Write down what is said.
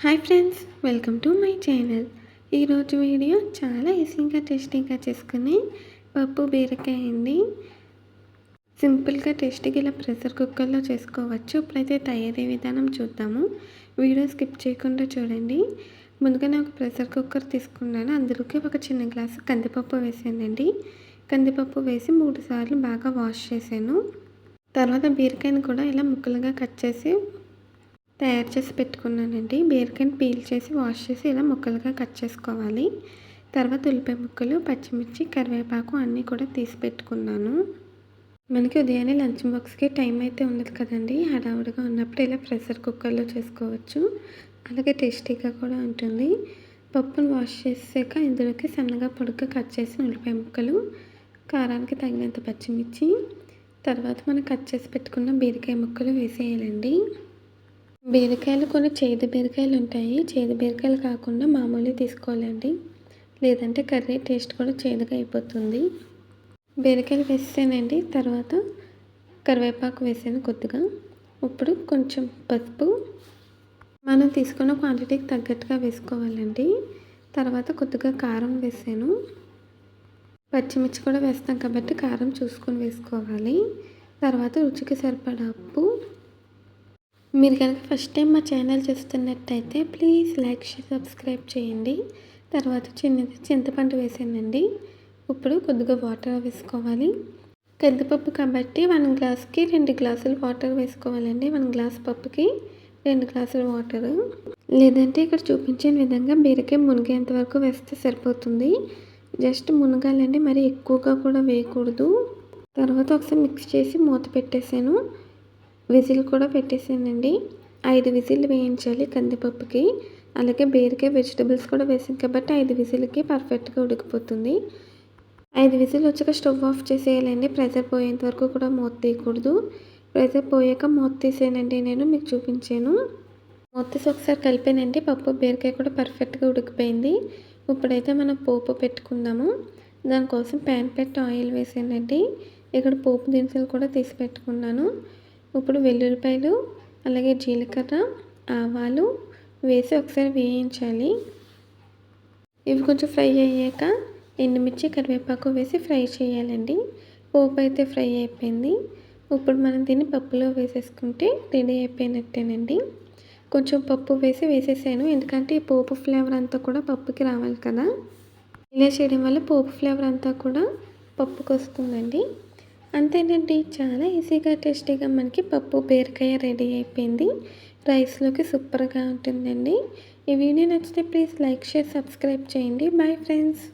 Hi friends, welcome to my channel. ఈరోజు video చాలా ఈజీగా టేస్టీగా చేసుకుని పప్పు బీరకాయ అండి. సింపుల్గా టేస్టీగా ఇలా ప్రెషర్ కుక్కర్లో చేసుకోవచ్చు. ఇప్పుడైతే తయారీ విధానం చూద్దాము. వీడియో స్కిప్ చేయకుండా చూడండి. ముందుగానే ఒక ప్రెషర్ కుక్కర్ తీసుకున్నాను. అందులోకి ఒక చిన్న గ్లాసు కందిపప్పు వేసానండి. కందిపప్పు వేసి 3 సార్లు బాగా వాష్ చేశాను. తర్వాత బీరకాయని కూడా ఇలా ముక్కలుగా కట్ చేసి తయారు చేసి పెట్టుకున్నానండి. బీరకాయని పీల్ చేసి వాష్ చేసి ఇలా ముక్కలుగా కట్ చేసుకోవాలి. తర్వాత ఉల్లిపాయ ముక్కలు, పచ్చిమిర్చి, కరివేపాకు అన్నీ కూడా తీసి పెట్టుకున్నాను. మనకి ఉదయాన్నే లంచ్ బాక్స్కి టైం అయితే ఉండదు కదండి. హడావుడిగా ఉన్నప్పుడు ఇలా ప్రెషర్ కుక్కర్లో చేసుకోవచ్చు. అలాగే టేస్టీగా కూడా ఉంటుంది. పప్పును వాష్ చేసాక ఇందులోకి సన్నగా పొడుగ్గా కట్ చేసిన ఉల్లిపాయ ముక్కలు, కారానికి తగినంత పచ్చిమిర్చి, తర్వాత మనం కట్ చేసి పెట్టుకున్న బీరకాయ ముక్కలు వేసేయాలండి. బీరకాయలు కొన్ని చేదు బీరకాయలు ఉంటాయి. చేదు బీరకాయలు కాకుండా మామూలు తీసుకోవాలండి, లేదంటే కర్రీ టేస్ట్ కూడా చేదుగా అయిపోతుంది. బీరకాయలు వేసానండి. తర్వాత కరివేపాకు వేసాను కొద్దిగా. ఇప్పుడు కొంచెం పసుపు, మనం తీసుకున్న క్వాంటిటీకి తగ్గట్టుగా వేసుకోవాలండి. తర్వాత కొద్దిగా కారం వేసాను. పచ్చిమిర్చి కూడా వేస్తాం కాబట్టి కారం చూసుకొని వేసుకోవాలి. తర్వాత రుచికి సరిపడా ఉప్పు. మీరు కనుక ఫస్ట్ టైం మా ఛానల్ చూస్తున్నట్టయితే ప్లీజ్ లైక్ సబ్స్క్రైబ్ చేయండి. తర్వాత చింతపండు వేసానండి. ఇప్పుడు కొద్దిగా వాటర్ వేసుకోవాలి. కందిపప్పు కాబట్టి 1 గ్లాస్కి 2 గ్లాసులు వాటర్ వేసుకోవాలండి. 1 గ్లాస్ పప్పుకి 2 గ్లాసులు వాటరు. లేదంటే ఇక్కడ చూపించిన విధంగా బీరకాయ మునిగేంత వరకు వేస్తే సరిపోతుంది. జస్ట్ మునగాలండి, మరి ఎక్కువగా కూడా వేయకూడదు. తర్వాత ఒకసారి మిక్స్ చేసి మూత పెట్టేసాను. విజిల్ కూడా పెట్టేసానండి. 5 విజిల్ వేయించాలి కందిపప్పుకి. అలాగే బీరకాయ వెజిటబుల్స్ కూడా వేసాను కాబట్టి 5 విజిల్కి పర్ఫెక్ట్గా ఉడికిపోతుంది. 5 విజిల్ వచ్చాక స్టవ్ ఆఫ్ చేసేయాలండి. ప్రెషర్ పోయేంత వరకు కూడా మూత తీయకూడదు. ప్రెషర్ పోయాక మూత తీసానండి, నేను మీకు చూపించాను. మూత తీసి ఒకసారి కలిపానండి. పప్పు బీరకాయ కూడా పర్ఫెక్ట్గా ఉడికిపోయింది. ఇప్పుడైతే మనం పోపు పెట్టుకుందాము. దానికోసం ప్యాన్ పెట్టి ఆయిల్ వేసానండి. ఇక్కడ పోపు దినుసులు కూడా తీసి పెట్టుకున్నాను. ఇప్పుడు వెల్లుల్లిపాయలు, అలాగే జీలకర్ర, ఆవాలు వేసి ఒకసారి వేయించాలి. ఇవి కొంచెం ఫ్రై అయ్యాక ఎండుమిర్చి, కరివేపాకు వేసి ఫ్రై చేయాలండి. పోపు అయితే ఫ్రై అయిపోయింది. ఇప్పుడు మనం దీన్ని పప్పులో వేసేసుకుంటే రెడీ అయిపోయినట్టేనండి. కొంచెం పప్పు వేసేసాను, ఎందుకంటే ఈ పోపు ఫ్లేవర్ అంతా కూడా పప్పుకి రావాలి కదా. ఇలా చేయడం వల్ల పోపు ఫ్లేవర్ అంతా కూడా పప్పుకి వస్తుందండి. అంతేనండి, చాలా ఈజీగా టేస్టీగా మనకి పప్పు బీరకాయ రెడీ అయిపోయింది. రైస్లోకి సూపర్గా ఉంటుందండి. ఈ వీడియో నచ్చితే ప్లీజ్ లైక్, షేర్, సబ్స్క్రైబ్ చేయండి. Bye friends.